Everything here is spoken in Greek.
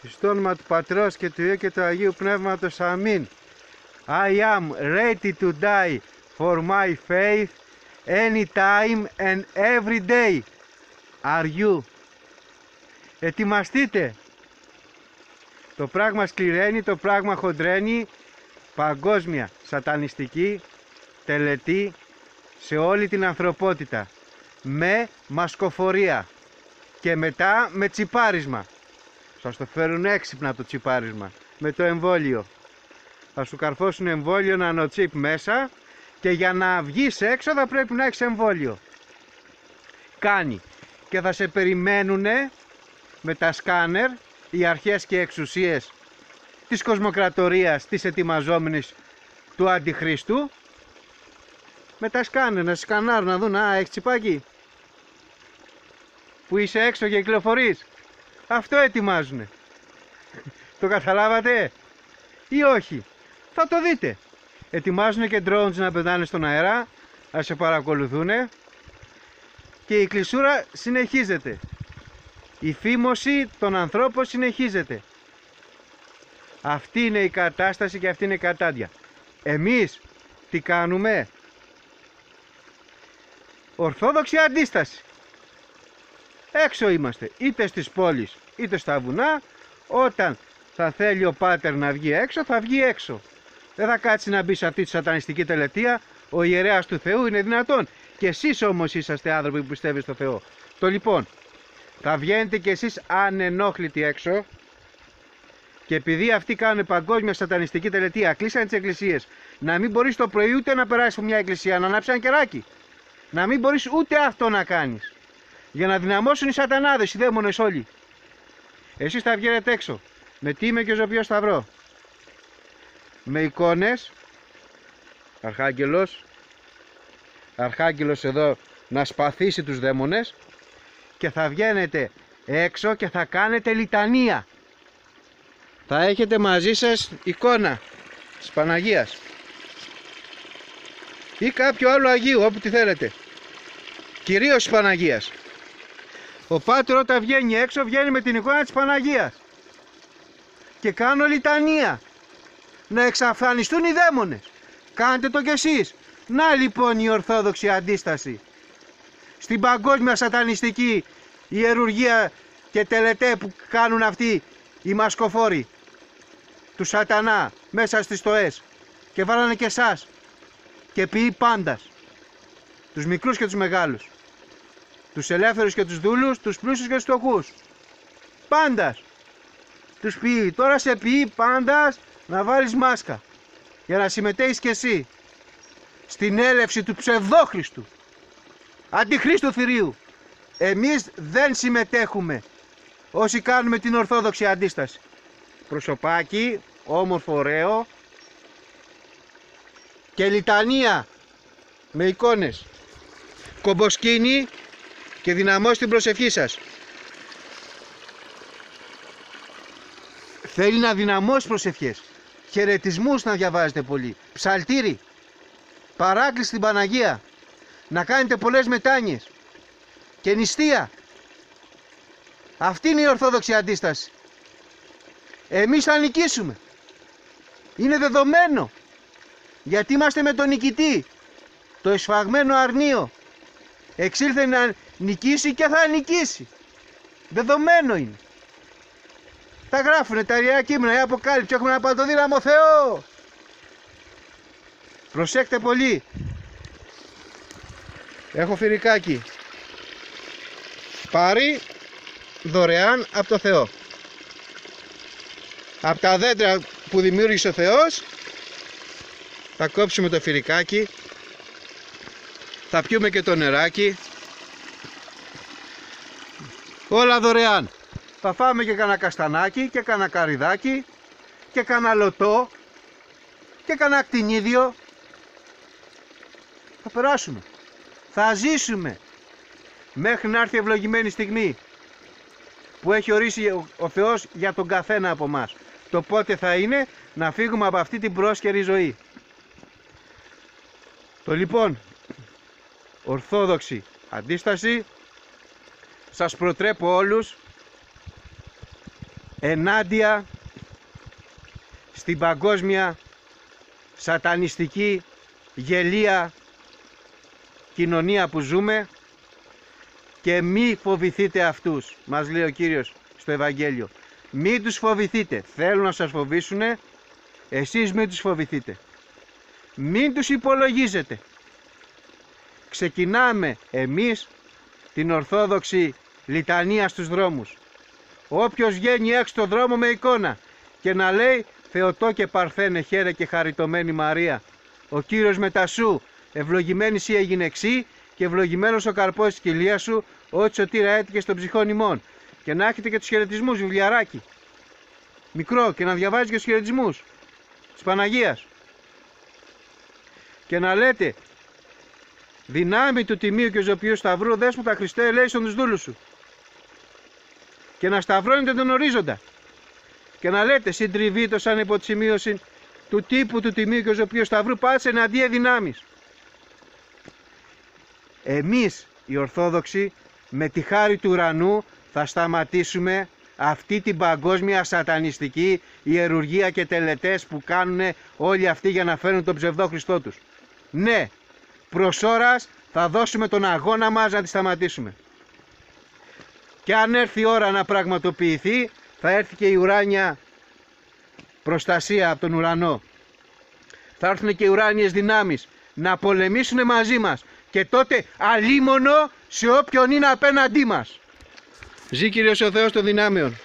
Στο όνομα του Πατρός και του Υιού και του Αγίου Πνεύματος. Αμήν. I am ready to die for my faith anytime and every day. Are you? Ετοιμαστείτε. Το πράγμα σκληραίνει, το πράγμα χοντραίνει. Παγκόσμια σατανιστική τελετή σε όλη την ανθρωπότητα. Με μασκοφορία. Και μετά με τσιπάρισμα. Θα το φέρουν έξυπνα το τσιπάρισμα. Με το εμβόλιο. Θα σου καρφώσουν εμβόλιο νανοτσίπ μέσα. Και για να βγεις έξω θα πρέπει να έχεις εμβόλιο. Κάνει. Και θα σε περιμένουνε με τα σκάνερ οι αρχές και εξουσίες της κοσμοκρατορίας, της ετοιμαζόμενης του Αντιχρίστου. Με τα σκάνερ να σκανάρουν, να δουν, έχεις τσιπάκι που είσαι έξω και κυκλοφορείς. Αυτό ετοιμάζουνε. Το καταλάβατε ή όχι? Θα το δείτε. Ετοιμάζουν και drones να πετάνε στον αέρα, να σε παρακολουθούν και η κλεισούρα συνεχίζεται. Η φήμωση των ανθρώπων συνεχίζεται. Αυτή είναι η κατάσταση και αυτή είναι η κατάντια. Εμείς τι κάνουμε? Ορθόδοξη αντίσταση. Έξω είμαστε, είτε στις πόλεις είτε στα βουνά. Όταν θα θέλει ο πάτερ να βγει έξω, θα βγει έξω. Δεν θα κάτσει να μπει σε αυτή τη σατανιστική τελετία. Ο ιερέας του Θεού, είναι δυνατόν? Και εσείς όμως είσαστε άνθρωποι που πιστεύετε στο Θεό. Το λοιπόν, θα βγαίνετε κι εσείς ανενόχλητοι έξω. Και επειδή αυτοί κάνουν παγκόσμια σατανιστική τελετία, κλείσανε τις εκκλησίες. Να μην μπορείς το πρωί ούτε να περάσεις από μια εκκλησία, να ανάψεις ένα κεράκι. Να μην μπορείς ούτε αυτό να κάνεις. Για να δυναμώσουν οι σατανάδες, οι δαίμονες όλοι. Εσείς θα βγαίνετε έξω. Με τίμιο και ζωπιό σταυρό. Με εικόνες. Αρχάγγελος εδώ να σπαθήσει τους δαίμονες. Και θα βγαίνετε έξω και θα κάνετε λιτανία. Θα έχετε μαζί σας εικόνα της Παναγίας ή κάποιο άλλο Αγίου, όπου τη θέλετε. Κυρίως της Παναγίας. Ο πάτερ όταν βγαίνει έξω, βγαίνει με την εικόνα της Παναγίας. Και κάνω λιτανία. Να εξαφανιστούν οι δαίμονες. Κάντε το κι εσείς. Να λοιπόν η ορθόδοξη αντίσταση. Στην παγκόσμια σατανιστική ιερουργία και τελετέ που κάνουν αυτοί οι μασκοφόροι του σατανά μέσα στις στοές. Και βάλανε και εσάς. Και ποιεί πάντας. Τους μικρούς και τους μεγάλους. Τους ελεύθερους και τους δούλους, τους πλούσιους και τους φτωχούς. Πάντας. Τους ποιεί. Τώρα σε ποιεί πάντας να βάλεις μάσκα. Για να συμμετέχεις και εσύ. Στην έλευση του ψευδόχριστου. Αντιχρίστου θηρίου. Εμείς δεν συμμετέχουμε. Όσοι κάνουμε την ορθόδοξη αντίσταση. Προσωπάκι, όμορφο, ωραίο. Και λιτανία. Με εικόνες. Κομποσκίνη. Και δυναμώστε την προσευχή σας. Θέλει να δυναμώσει προσευχές. Χαιρετισμούς να διαβάζετε πολύ. Ψαλτήρι. Παράκληση στην Παναγία. Να κάνετε πολλές μετάνοιες. Και νηστεία. Αυτή είναι η ορθόδοξη αντίσταση. Εμείς θα νικήσουμε. Είναι δεδομένο. Γιατί είμαστε με τον νικητή. Το εσφαγμένο αρνείο. Εξήλθε να νικήσει και θα νικήσει. Δεδομένο είναι. Τα γράφουνε τα Ιερά Κείμενα, η Αποκάλυψη. Έχουμε ένα παντοδύναμο Θεό. Προσέξτε πολύ. Έχω φυρικάκι. Πάρει δωρεάν από το Θεό. Από τα δέντρα που δημιούργησε ο Θεός. Θα κόψουμε το φυρικάκι. Θα πιούμε και το νεράκι. Όλα δωρεάν. Θα φάμε και κανένα καστανάκι και κανένα καρυδάκι και κανένα λωτό και κανένα κτηνίδιο. Θα περάσουμε. Θα ζήσουμε μέχρι να έρθει η ευλογημένη στιγμή που έχει ορίσει ο Θεός για τον καθένα από μας. Το πότε θα είναι να φύγουμε από αυτή την πρόσκαιρη ζωή. Το λοιπόν, ορθόδοξη αντίσταση, σας προτρέπω όλους ενάντια στην παγκόσμια σατανιστική γελία κοινωνία που ζούμε, και μη φοβηθείτε αυτούς, μας λέει ο Κύριος στο Ευαγγέλιο. Μην τους φοβηθείτε. Θέλουν να σας φοβήσουνε, εσείς μην τους φοβηθείτε. Μην τους υπολογίζετε. Ξεκινάμε εμείς την Ορθόδοξη λιτανία στους δρόμους. Όποιος βγαίνει έξω στο δρόμο με εικόνα και να λέει Θεοτό και Παρθένε, χαίρε και χαριτωμένη Μαρία, ο Κύριος μετασού, ευλογημένη σύ εγινεξή και ευλογημένος ο καρπός της κοιλίας σου, ό,τι σωτήρα έτυχε στον ψυχών ημών. Και να έχετε και τους χαιρετισμούς, βιβλιαράκι μικρό, και να διαβάζει και τους χαιρετισμούς της Παναγίας. Και να λέτε δυνάμει του τιμίου και ζωπιού σταυρού, Δέσποτα Χριστέ, ελέησον τους δούλους σου. Και να σταυρώνετε τον ορίζοντα. Και να λέτε συντριβήτω σαν υπό τη σημείωση του τύπου του τιμίου και ζωπιού σταυρού, πάτσε εναντία δυνάμεις. Εμείς οι Ορθόδοξοι με τη χάρη του ουρανού θα σταματήσουμε αυτή την παγκόσμια σατανιστική ιερουργία και τελετές που κάνουν όλοι αυτοί για να φέρουν τον ψευδό Χριστό τους. Ναι, προς ώρας θα δώσουμε τον αγώνα μας να τη σταματήσουμε. Και αν έρθει η ώρα να πραγματοποιηθεί, θα έρθει και η ουράνια προστασία από τον ουρανό. Θα έρθουν και οι ουράνιες δυνάμεις να πολεμήσουν μαζί μας. Και τότε αλίμονο σε όποιον είναι απέναντί μας. Ζη Κύριος ο Θεός των δυνάμεων.